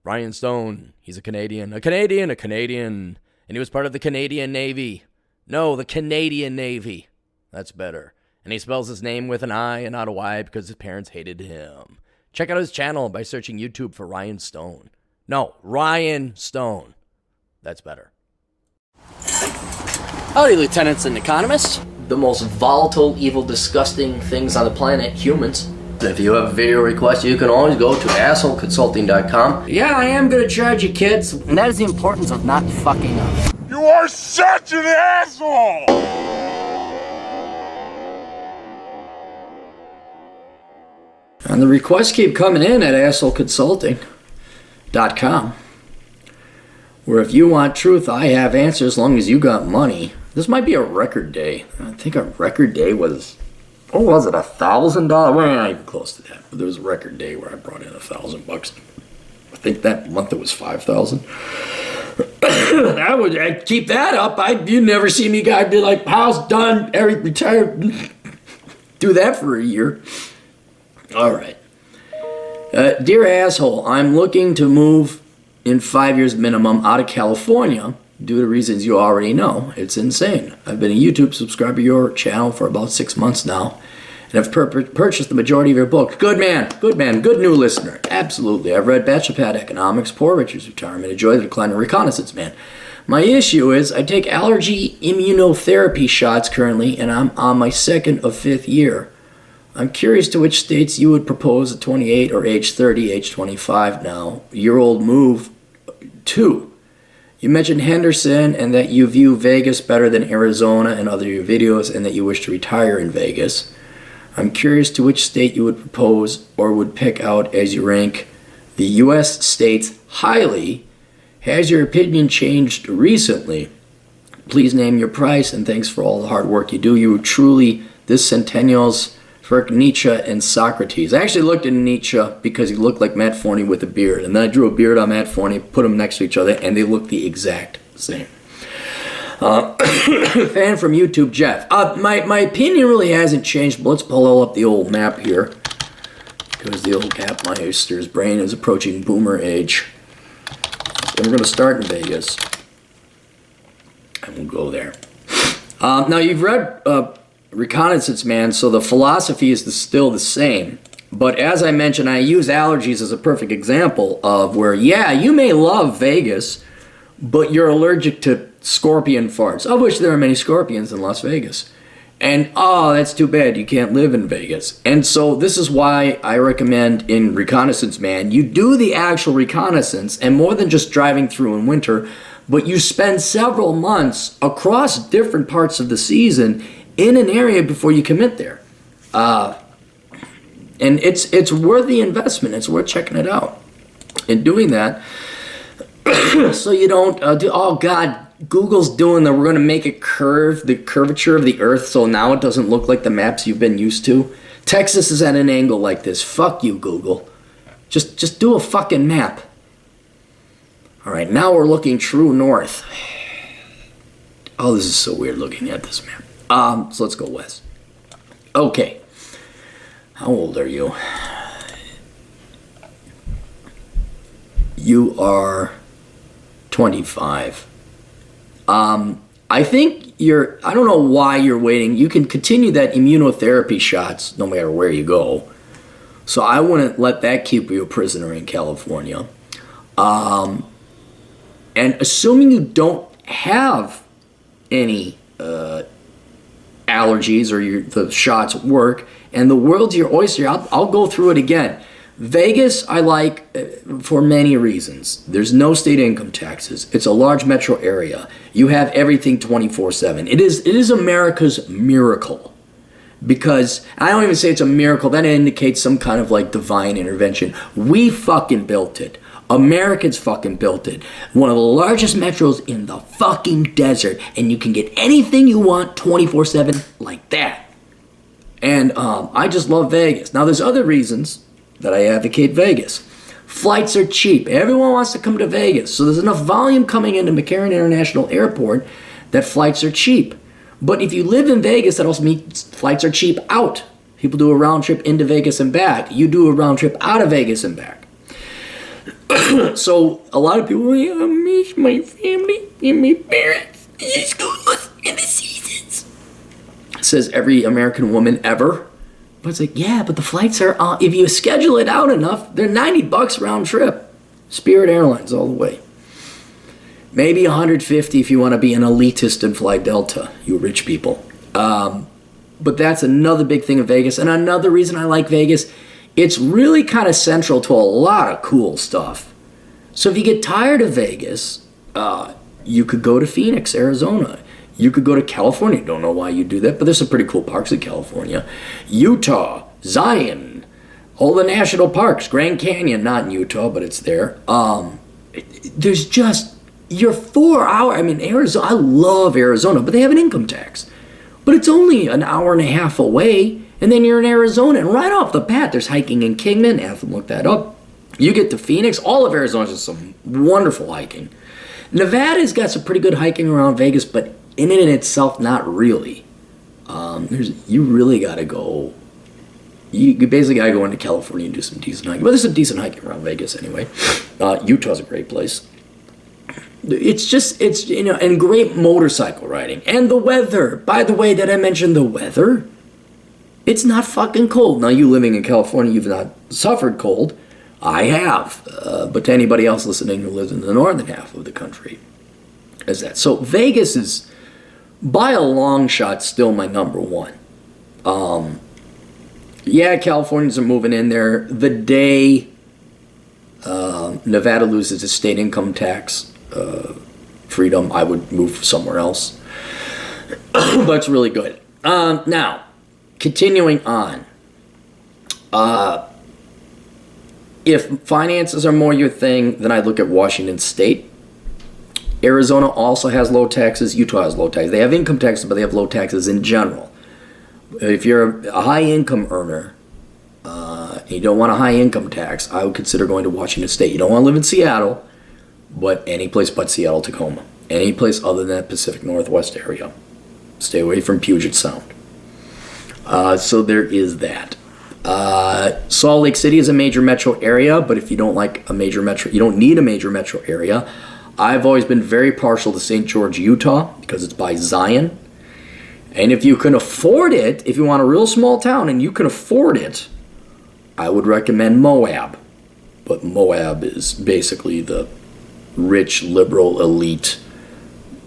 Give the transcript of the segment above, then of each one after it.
Ryan Stone, he's a Canadian. A Canadian. And he was part of the Canadian Navy. No, the Canadian Navy. That's better. And he spells his name with an I and not a Y because his parents hated him. Check out his channel by searching YouTube for Ryan Stone. No, Ryan Stone. That's better. Howdy, lieutenants and economists. The most volatile, evil, disgusting things on the planet, humans. If you have a video request, you can always go to assholeconsulting.com. Yeah, I am gonna charge you, kids. And that is the importance of not fucking up. You are such an asshole! And the requests keep coming in at assholeconsulting.com. Where if you want truth, I have answers as long as you got money. This might be a record day. I think a record day was, what was it, $1,000? Well, not even close to that. But there was a record day where I brought in $1,000. I think that month it was 5,000. I'd keep that up. You'd never see me guy be like, house done, retired. Do that for a year. All right. Dear asshole, I'm looking to move in 5 years minimum out of California due to reasons you already know. It's insane. I've been a YouTube subscriber to your channel for about 6 months now, and I've purchased the majority of your books. Good man, good new listener. Absolutely. I've read Bachelor Pad Economics, Poor Richard's Retirement, Enjoy the Decline of Reconnaissance Man. My issue is I take allergy immunotherapy shots currently, and I'm on my 2nd of 5th year. I'm curious to which states you would propose at 28 or age 30, age 25 now, year-old move to. You mentioned Henderson and that you view Vegas better than Arizona in other your videos and that you wish to retire in Vegas. I'm curious to which state you would propose or would pick out as you rank the U.S. states highly. Has your opinion changed recently? Please name your price and thanks for all the hard work you do. You were truly this centennial's for Nietzsche and Socrates. I actually looked at Nietzsche because he looked like Matt Forney with a beard. And then I drew a beard on Matt Forney, put them next to each other, and they look the exact same. Fan from YouTube, Jeff. My opinion really hasn't changed, but let's pull up the old map here. Because the old Capmeister's brain is approaching boomer age. So we're going to start in Vegas. And we'll go there. Now, you've read Reconnaissance Man, so the philosophy is still the same. But as I mentioned, I use allergies as a perfect example of where, yeah, you may love Vegas, but you're allergic to scorpion farts, of which there are many scorpions in Las Vegas. And, oh, that's too bad, you can't live in Vegas. And so this is why I recommend in Reconnaissance Man, you do the actual reconnaissance, and more than just driving through in winter, but you spend several months across different parts of the season in an area before you commit there. And it's worth the investment. It's worth checking it out. And doing that, so you don't do, oh God, Google's doing that. We're going to make it curve, the curvature of the earth, so now it doesn't look like the maps you've been used to. Texas is at an angle like this. Fuck you, Google. Just do a fucking map. All right, now we're looking true north. Oh, this is so weird looking at this map. So let's go west. Okay. How old are you? You are 25. I think I don't know why you're waiting. You can continue that immunotherapy shots no matter where you go. So I wouldn't let that keep you a prisoner in California. And assuming you don't have any allergies or the shots work and the world's your oyster, I'll go through it again. Vegas I like for many reasons. There's no state income taxes. It's a large metro area. You have everything 24/7. It is America's miracle. Because I don't even say it's a miracle, that indicates some kind of like divine intervention. We fucking built it. Americans fucking built it. One of the largest metros in the fucking desert, and you can get anything you want 24/7 like that. And I just love Vegas. Now there's other reasons that I advocate Vegas. Flights are cheap. Everyone wants to come to Vegas, so there's enough volume coming into McCarran International Airport that flights are cheap. But if you live in Vegas, that also means flights are cheap out. People do a round trip into Vegas and back. You do a round trip out of Vegas and back. So a lot of people, I miss my family and my parents. Just go in the seasons. Says every American woman ever. But it's like, yeah, but the flights are, if you schedule it out enough, they're $90 round trip. Spirit Airlines all the way. Maybe $150 if you want to be an elitist and fly Delta, you rich people. But that's another big thing in Vegas. And another reason I like Vegas, it's really kind of central to a lot of cool stuff. So if you get tired of Vegas, you could go to Phoenix, Arizona. You could go to California. Don't know why you do that, but there's some pretty cool parks in California. Utah, Zion, all the national parks. Grand Canyon, not in Utah, but it's there. There's just, you're 4 hour. I mean, Arizona, I love Arizona, but they have an income tax. But it's only an hour and a half away, and then you're in Arizona, and right off the bat, there's hiking in Kingman. Have to look that up. You get to Phoenix. All of Arizona's just some wonderful hiking. Nevada's got some pretty good hiking around Vegas, but in and itself, not really. You really got to go. You basically got to go into California and do some decent hiking. But there's some decent hiking around Vegas anyway. Utah's a great place. It's and great motorcycle riding. And the weather. By the way, did I mention the weather? It's not fucking cold. Now, you living in California, you've not suffered cold. I have. But to anybody else listening who lives in the northern half of the country, is that. So Vegas is, by a long shot, still my number one. Yeah, Californians are moving in there. The day Nevada loses its state income tax freedom, I would move somewhere else. But it's really good. Now, continuing on. If finances are more your thing, then I'd look at Washington State. Arizona also has low taxes. Utah has low taxes. They have income taxes, but they have low taxes in general. If you're a high income earner, and you don't want a high income tax, I would consider going to Washington State. You don't want to live in Seattle, but any place but Seattle, Tacoma. Any place other than that Pacific Northwest area. Stay away from Puget Sound. So there is that. Salt Lake City is a major metro area, but if you don't like a major metro, you don't need a major metro area. I've always been very partial to St. George, Utah, because it's by Zion. And if you can afford it, if you want a real small town and you can afford it, I would recommend Moab. But Moab is basically the rich, liberal, elite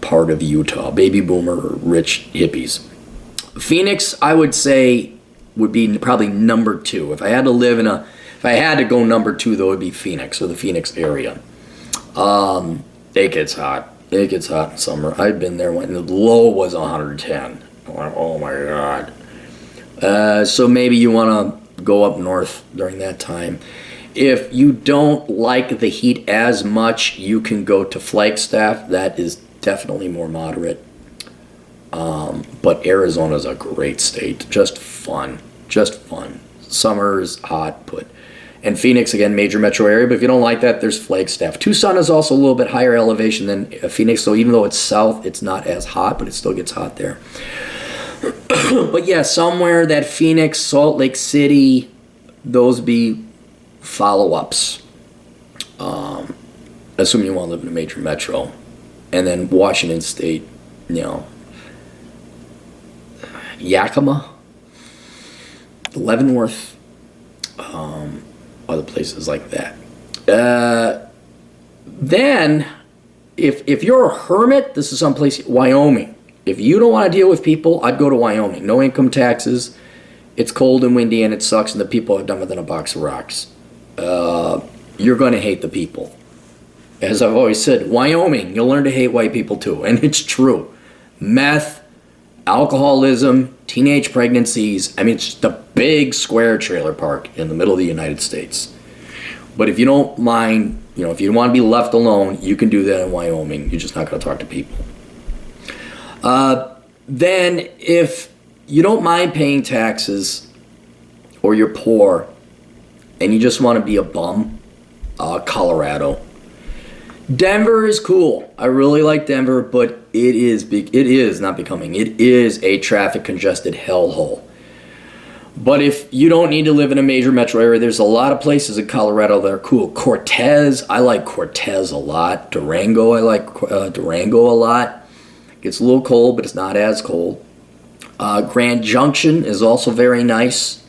part of Utah. Baby boomer, rich hippies. Phoenix, I would say, would be probably number 2. If I had to go number 2, though, it would be Phoenix or the Phoenix area. It gets hot. It gets hot in summer. I've been there when the low was 110. Oh my God. So maybe you want to go up north during that time. If you don't like the heat as much, you can go to Flagstaff. That is definitely more moderate. But Arizona's a great state. Just fun. Summer's hot, and Phoenix, again, major metro area. But if you don't like that, there's Flagstaff. Tucson is also a little bit higher elevation than Phoenix, so even though it's south, it's not as hot, but it still gets hot there. But yeah, somewhere that Phoenix, Salt Lake City, those be follow-ups. Assuming you want to live in a major metro. And then Washington State, Yakima, Leavenworth, other places like that. Then, if you're a hermit, this is someplace, Wyoming. If you don't want to deal with people, I'd go to Wyoming. No income taxes. It's cold and windy and it sucks, and the people are dumber than a box of rocks. You're going to hate the people. As I've always said, Wyoming, you'll learn to hate white people too, and it's true. Meth, alcoholism, teenage pregnancies. I mean, it's just a big square trailer park in the middle of the United States. But if you don't mind, if you want to be left alone, you can do that in Wyoming. You're just not going to talk to people. Then if you don't mind paying taxes, or you're poor, and you just want to be a bum, Colorado. Denver is cool. I really like Denver, but it is a traffic congested hellhole. But if you don't need to live in a major metro area, there's a lot of places in Colorado that are cool. Cortez, I like Cortez a lot. Durango, I like Durango a lot. It gets a little cold, but it's not as cold. Grand Junction is also very nice.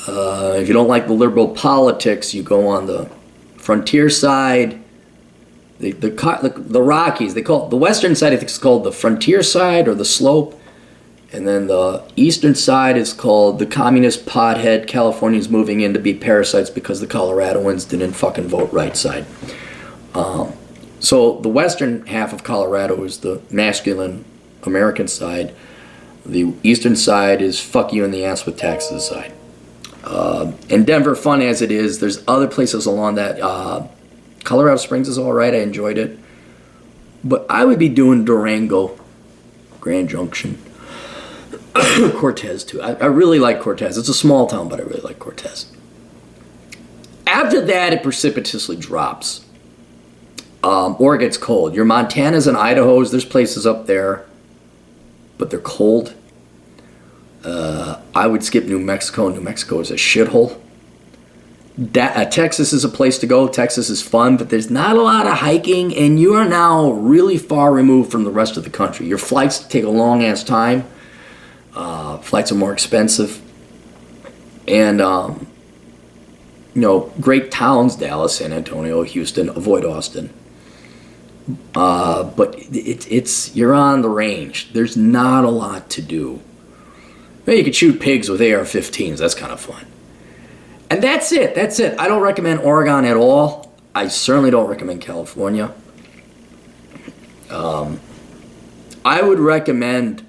If you don't like the liberal politics, you go on the frontier side. The Rockies, they call it, the western side I think is called the frontier side or the slope. And then the eastern side is called the communist pothead Californians moving in to be parasites because the Coloradoans didn't fucking vote right side. So the western half of Colorado is the masculine American side. The eastern side is fuck you in the ass with taxes side. And Denver, fun as it is, there's other places along that. Colorado Springs is all right. I enjoyed it. But I would be doing Durango, Grand Junction. Cortez too. I really like Cortez. It's a small town, but I really like Cortez. After that, it precipitously drops. Or it gets cold. Your Montanas and Idahos, there's places up there, but they're cold. I would skip New Mexico. New Mexico is a shithole. Texas is a place to go. Texas is fun, but there's not a lot of hiking, and you are now really far removed from the rest of the country. Your flights take a long-ass time. Flights are more expensive. And, great towns, Dallas, San Antonio, Houston, avoid Austin. But you're on the range. There's not a lot to do. Maybe you could shoot pigs with AR-15s. That's kind of fun. And that's it. I don't recommend Oregon at all. I certainly don't recommend California. I would recommend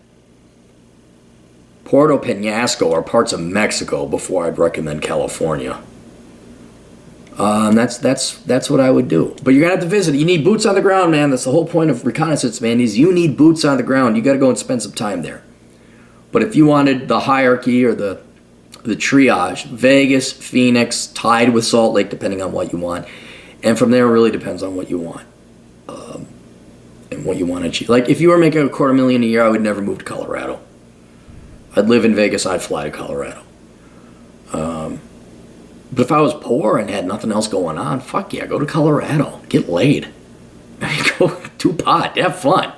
Puerto Penasco or parts of Mexico before I'd recommend California. That's what I would do. But you're gonna have to visit. You need boots on the ground, man. That's the whole point of reconnaissance, man. Is you need boots on the ground. You got to go and spend some time there. But if you wanted the hierarchy or the triage, Vegas, Phoenix, tied with Salt Lake, depending on what you want, and from there it really depends on what you want and what you want to achieve. Like if you were making $250,000 a year, I would never move to Colorado. I'd live in Vegas. I'd fly to Colorado. But if I was poor and had nothing else going on, fuck yeah, go to Colorado. Get laid. Go do pot. Have fun.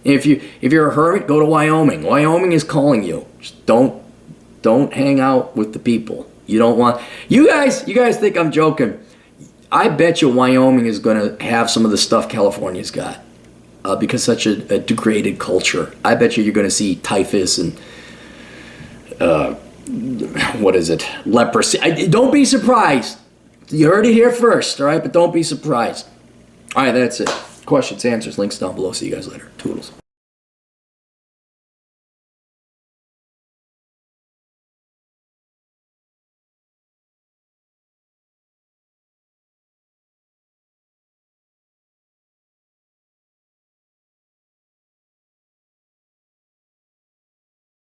If you're a hermit, go to Wyoming. Wyoming is calling you. Just don't hang out with the people. You don't want. You guys think I'm joking. I bet you Wyoming is going to have some of the stuff California's got because such a degraded culture. I bet you're going to see typhus and leprosy. Don't be surprised. You heard it here first, all right? But don't be surprised. All right, that's it. Questions, answers, links down below. See you guys later. Toodles.